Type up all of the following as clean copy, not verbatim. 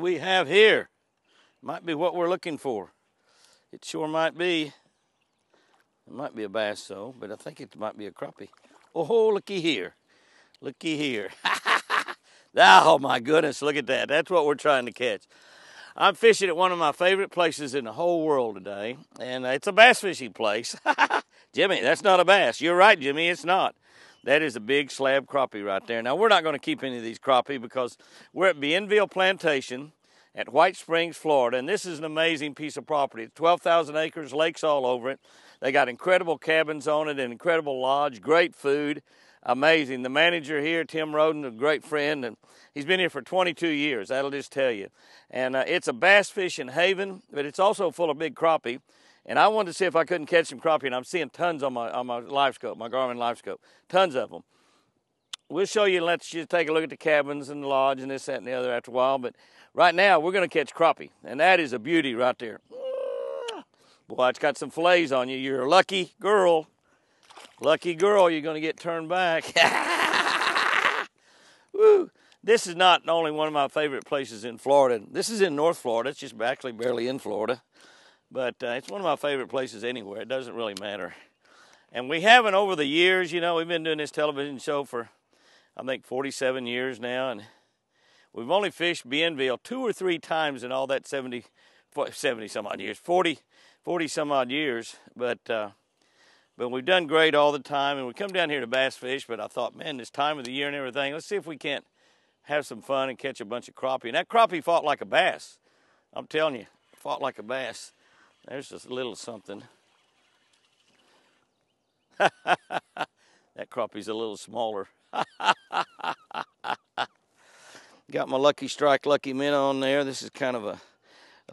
we have here? Might be what we're looking for. It sure might be. It might be a bass, though, but I think it might be a crappie. Oh, looky here. Looky here. Oh, my goodness, look at that. That's what we're trying to catch. I'm fishing at one of my favorite places in the whole world today, and it's a bass fishing place. Jimmy, that's not a bass. You're right, Jimmy, it's not. That is a big slab crappie right there. Now, we're not going to keep any of these crappie because we're at Bienville Plantation at White Springs, Florida, and this is an amazing piece of property. It's 12,000 acres, lakes all over it. They got incredible cabins on it, an incredible lodge, great food, amazing. The manager here, Tim Roden, a great friend, and he's been here for 22 years, that'll just tell you. And it's a bass fishing haven, but it's also full of big crappie. And I wanted to see if I couldn't catch some crappie, and I'm seeing tons on my live scope, my Garmin live scope, tons of them. We'll show you and let you take a look at the cabins and the lodge and this, that, and the other after a while. But right now, we're going to catch crappie, and that is a beauty right there. Boy, it's got some fillets on you. You're a lucky girl. Lucky girl, you're going to get turned back. Woo. This is not only one of my favorite places in Florida. This is in North Florida. It's just actually barely in Florida. But it's one of my favorite places anywhere. It doesn't really matter. And we haven't over the years, you know, we've been doing this television show for, I think, 47 years now. And we've only fished Bienville 2 or 3 times in all that 70 some odd years, 40 some odd years. But we've done great all the time. And we come down here to bass fish. But I thought, man, this time of the year and everything, let's see if we can't have some fun and catch a bunch of crappie. And that crappie fought like a bass. I'm telling you, fought like a bass. There's just a little something. That crappie's a little smaller. Got my Lucky Strike Lucky Minnow on there. This is kind of a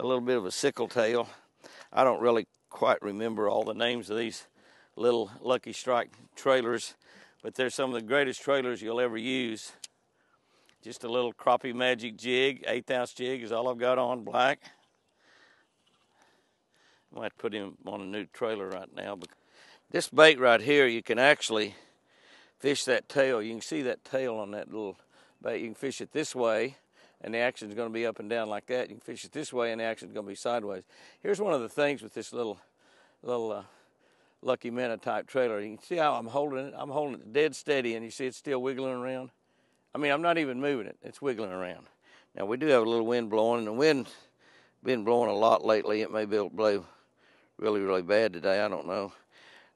little bit of a sickle tail. I don't really quite remember all the names of these little Lucky Strike trailers, but they're some of the greatest trailers you'll ever use. Just a little crappie magic jig, 1/8 ounce jig is all I've got on, black. I might put him on a new trailer right now. But this bait right here, you can actually fish that tail. You can see that tail on that little bait. You can fish it this way, and the action's going to be up and down like that. You can fish it this way, and the action's going to be sideways. Here's one of the things with this little Lucky Minnow type trailer. You can see how I'm holding it. I'm holding it dead steady, and you see it's still wiggling around. I mean, I'm not even moving it. It's wiggling around. Now, we do have a little wind blowing, and the wind's been blowing a lot lately. It may be able to blow really, really bad today. I don't know.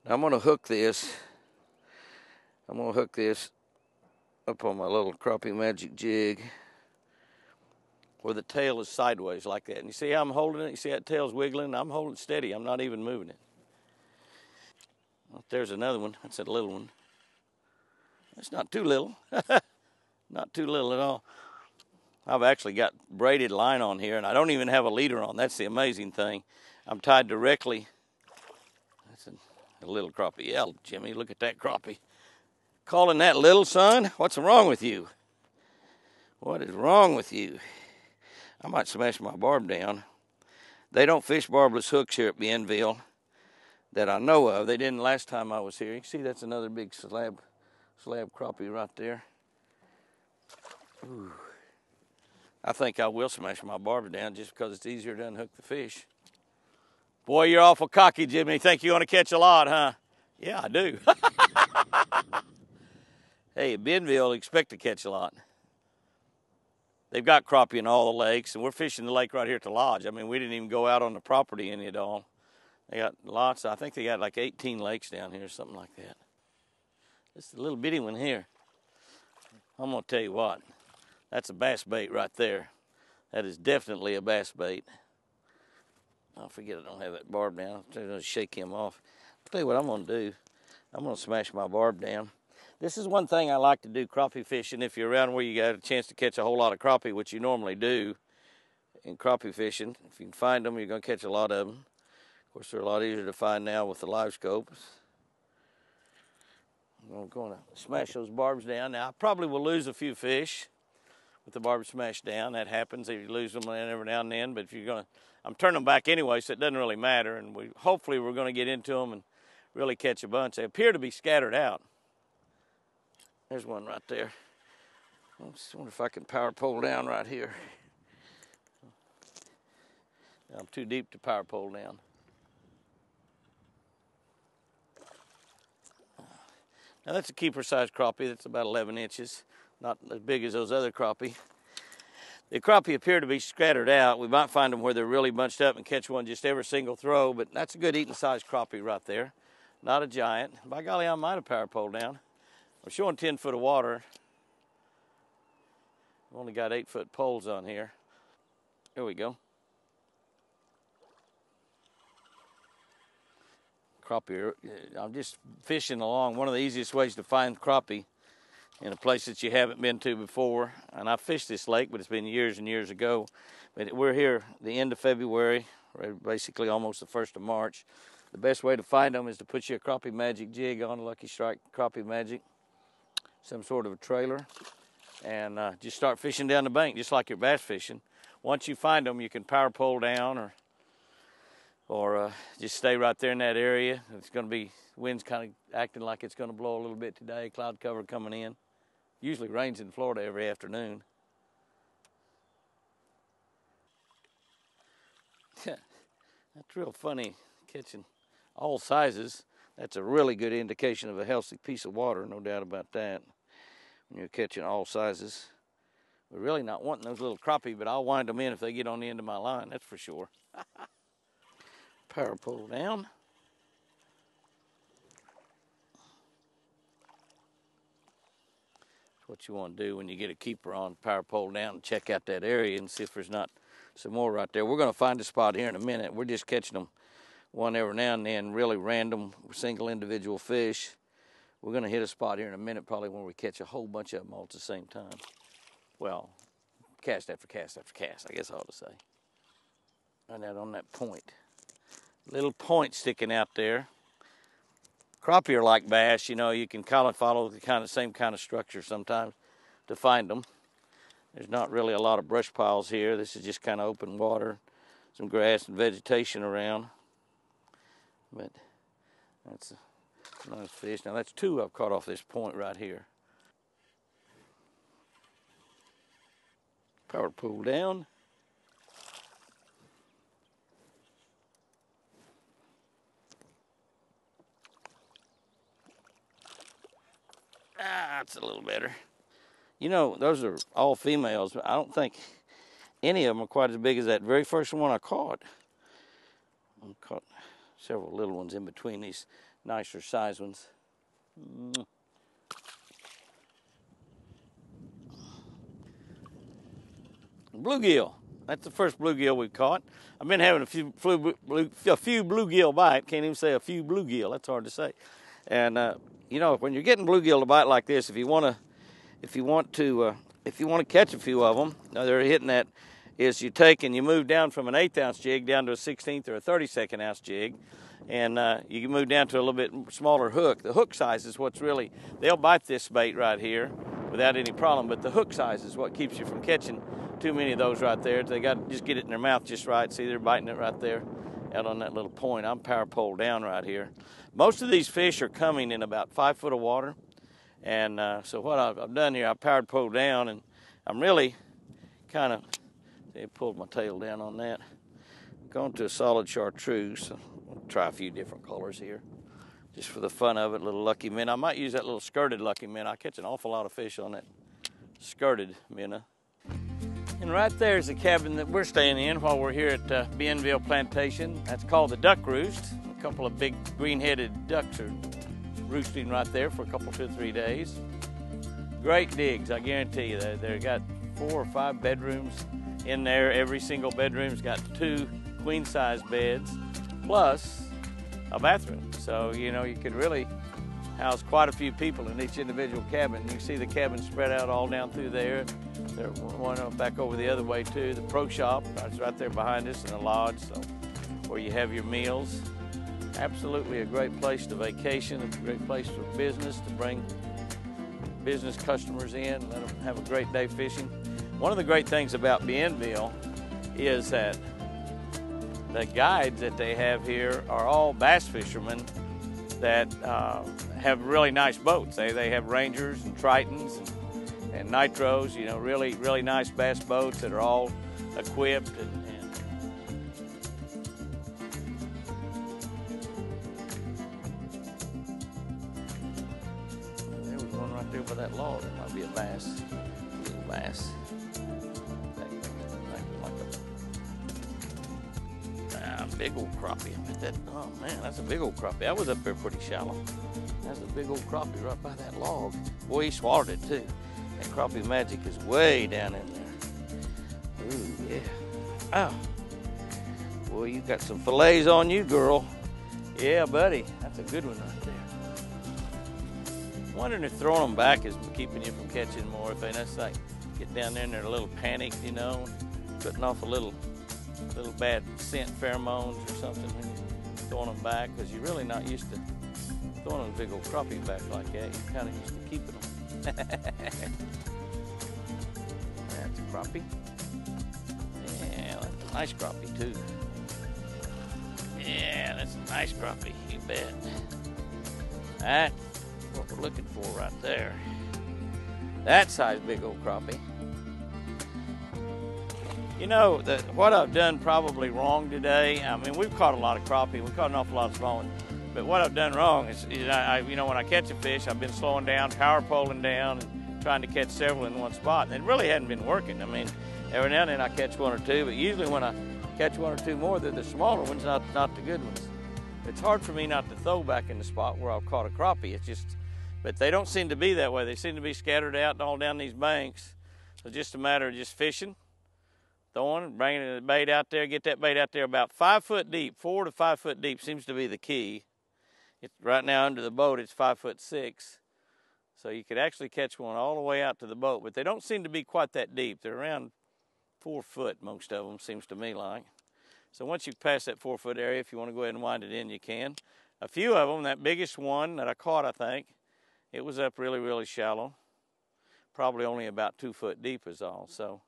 Now, I'm going to hook this. I'm going to hook this up on my little crappie magic jig where the tail is sideways like that. And you see how I'm holding it? You see that tail's wiggling? I'm holding it steady. I'm not even moving it. Well, there's another one. That's a little one. That's not too little. Not too little at all. I've actually got braided line on here, and I don't even have a leader on. That's the amazing thing. I'm tied directly. That's a little crappie. Yeah, Jimmy, look at that crappie. Calling that little, son? What's wrong with you? What is wrong with you? I might smash my barb down. They don't fish barbless hooks here at Bienville that I know of. They didn't last time I was here. You can see that's another big slab crappie right there. Ooh. I think I will smash my barb down just because it's easier to unhook the fish. Boy, you're awful cocky, Jimmy. Think you want to catch a lot, huh? Yeah, I do. Hey, at Bienville, expect to catch a lot. They've got crappie in all the lakes, and we're fishing the lake right here at the lodge. I mean, we didn't even go out on the property any at all. They got lots. I think they got like 18 lakes down here, something like that. This is a little bitty one here. I'm going to tell you what. That's a bass bait right there. That is definitely a bass bait. I forget I don't have that barb down. I'm going to shake him off. I'll tell you what I'm going to do. I'm going to smash my barb down. This is one thing I like to do crappie fishing. If you're around where you got a chance to catch a whole lot of crappie, which you normally do in crappie fishing, if you can find them, you're going to catch a lot of them. Of course, they're a lot easier to find now with the live scopes. I'm going to smash those barbs down. Now, I probably will lose a few fish with the barb smashed down. That happens. You lose them every now and then, but if you're going to, I'm turning them back anyway, so it doesn't really matter. And hopefully we're going to get into them and really catch a bunch. They appear to be scattered out. There's one right there. I just wonder if I can power pole down right here. I'm too deep to power pole down. Now that's a keeper size crappie. That's about 11 inches. Not as big as those other crappie. The crappie appear to be scattered out. We might find them where they're really bunched up and catch one just every single throw, but that's a good eating size crappie right there. Not a giant. By golly, I might have power pole down. We're showing 10 foot of water. We've only got 8 foot poles on here. There we go. Crappie, I'm just fishing along. One of the easiest ways to find crappie in a place that you haven't been to before. And I fished this lake, but it's been years and years ago. But we're here the end of February, basically almost the 1st of March. The best way to find them is to put you a Crappie Magic jig on, a Lucky Strike Crappie Magic, some sort of a trailer, and just start fishing down the bank, just like you're bass fishing. Once you find them, you can power pole down or just stay right there in that area. It's going to be, wind's kind of acting like it's going to blow a little bit today, cloud cover coming in. Usually rains in Florida every afternoon. That's real funny, catching all sizes. That's a really good indication of a healthy piece of water, no doubt about that, when you're catching all sizes. We're really not wanting those little crappie, but I'll wind them in if they get on the end of my line, that's for sure. Power pole down. That's what you want to do when you get a keeper on. Power pole down and check out that area and see if there's not some more right there. We're going to find a spot here in a minute. We're just catching them one every now and then, really random, single individual fish. We're going to hit a spot here in a minute, probably when we catch a whole bunch of them all at the same time. Well, cast after cast after cast, I guess I ought to say. And out on that point. Little point sticking out there. Crappie are like bass, you know, you can kind of follow the same kind of structure sometimes to find them. There's not really a lot of brush piles here. This is just kind of open water, some grass and vegetation around. But that's a nice fish. Now that's 2 I've caught off this point right here. Power pole down. That's a little better. You know, those are all females, but I don't think any of them are quite as big as that very first one I caught. I caught several little ones in between these nicer size ones. Bluegill. That's the first bluegill we've caught. I've been having a few bluegill bite. Can't even say a few bluegill. That's hard to say. And you know, when you're getting bluegill to bite like this, if you want to catch a few of them, now they're hitting that, is you take and you move down from an 1/8 ounce jig down to a 1/16 or a 32nd ounce jig, and you can move down to a little bit smaller hook. The hook size is what's really, they'll bite this bait right here without any problem, but the hook size is what keeps you from catching too many of those right there. They got to just get it in their mouth just right. See, they're biting it right there out on that little point. I'm power pole down right here. Most of these fish are coming in about 5 foot of water. And so what I've done here, I powered pole down, and I'm really kind of, I pulled my tail down on that. Going to a solid chartreuse. I'll try a few different colors here, just for the fun of it. Little lucky minnow. I might use that little skirted lucky minnow. I catch an awful lot of fish on that skirted minnow. And right there is the cabin that we're staying in while we're here at Bienville Plantation. That's called the Duck Roost. A couple of big green-headed ducks are roosting right there for a couple, 2 or 3 days. Great digs, I guarantee you. They've got 4 or 5 bedrooms in there. Every single bedroom's got 2 queen-size beds, plus a bathroom. So, you know, you could really house quite a few people in each individual cabin. You can see the cabin spread out all down through there. There's one back over the other way too. The pro shop is right there behind us, and the lodge, so where you have your meals. Absolutely a great place to vacation, a great place for business, to bring business customers in, let them have a great day fishing. One of the great things about Bienville is that the guides that they have here are all bass fishermen that have really nice boats. They have Rangers and Tritons and Nitros, you know, really nice bass boats that are all equipped and there by that log. It might be a bass. A little bass. Big old crappie. I bet that, oh man, that's a big old crappie. That was up there pretty shallow. That's a big old crappie right by that log. Boy, he swallowed it too. That crappie magic is way down in there. Ooh, yeah. Oh. Boy, you got some fillets on you, girl. Yeah, buddy. That's a good one right there. I'm wondering if throwing them back is keeping you from catching more. If they just like get down there and they're a little panicked, you know, putting off a little bad scent pheromones or something when you're throwing them back, because you're really not used to throwing them big old crappie back like that. You're kind of used to keeping them. That's a crappie. Yeah, that's a nice crappie too. Yeah, that's a nice crappie, you bet. That's what we're looking for right there. That size big old crappie. You know, what I've done probably wrong today, I mean, we've caught a lot of crappie. We've caught an awful lot of small ones. But what I've done wrong is you know, when I catch a fish, I've been slowing down, power poling down, and trying to catch several in one spot. And it really hadn't been working. I mean, every now and then I catch one or two, but usually when I catch one or two more, they're the smaller ones, not the good ones. It's hard for me not to throw back in the spot where I've caught a crappie. It's just, but they don't seem to be that way. They seem to be scattered out all down these banks. So it's just a matter of just fishing, throwing, bringing the bait out there, get that bait out there about 5 foot deep. 4 to 5 foot deep seems to be the key. It's right now under the boat, it's 5'6". So you could actually catch one all the way out to the boat, but they don't seem to be quite that deep. They're around 4 foot, most of them, seems to me like. So once you pass that 4 foot area, if you want to go ahead and wind it in, you can. A few of them, that biggest one that I caught, I think, it was up really, really shallow. Probably only about 2 foot deep is all. So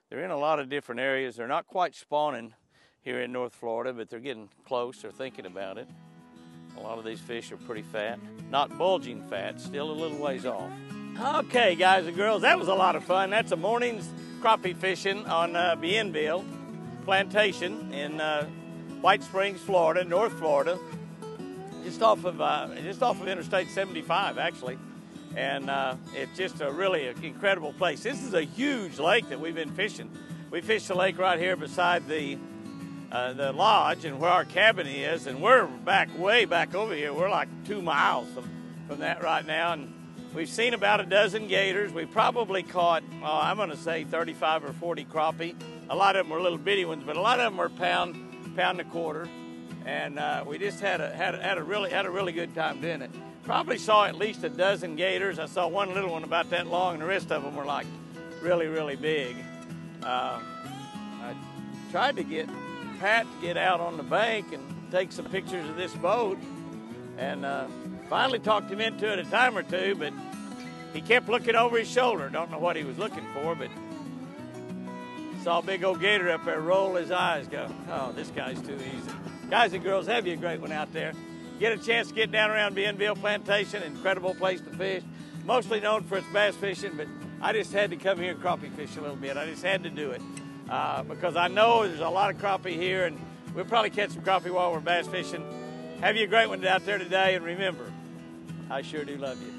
they're in a lot of different areas. They're not quite spawning here in North Florida, but they're getting close. They're thinking about it. A lot of these fish are pretty fat. Not bulging fat, still a little ways off. Okay, guys and girls, that was a lot of fun. That's a morning's crappie fishing on Bienville Plantation in White Springs, Florida, North Florida, just off of Interstate 75, actually. And it's just a really incredible place. This is a huge lake that we've been fishing. We fished the lake right here beside the lodge and where our cabin is, and we're way back over here. We're like 2 miles from that right now, and we've seen about a dozen gators. We probably caught, I'm going to say 35 or 40 crappie. A lot of them were little bitty ones, but a lot of them were pound and a quarter. And we just had a really good time doing it. Probably saw at least a dozen gators. I saw one little one about that long, and the rest of them were like really, really big. I tried to get Pat to get out on the bank and take some pictures of this boat, and finally talked him into it a time or two, but he kept looking over his shoulder. Don't know what he was looking for, but saw a big old gator up there, roll his eyes, go, oh, this guy's too easy. Guys and girls, have you a great one out there. Get a chance to get down around Bienville Plantation, incredible place to fish. Mostly known for its bass fishing, but I just had to come here and crappie fish a little bit. I just had to do it because I know there's a lot of crappie here, and we'll probably catch some crappie while we're bass fishing. Have you a great one out there today, and remember, I sure do love you.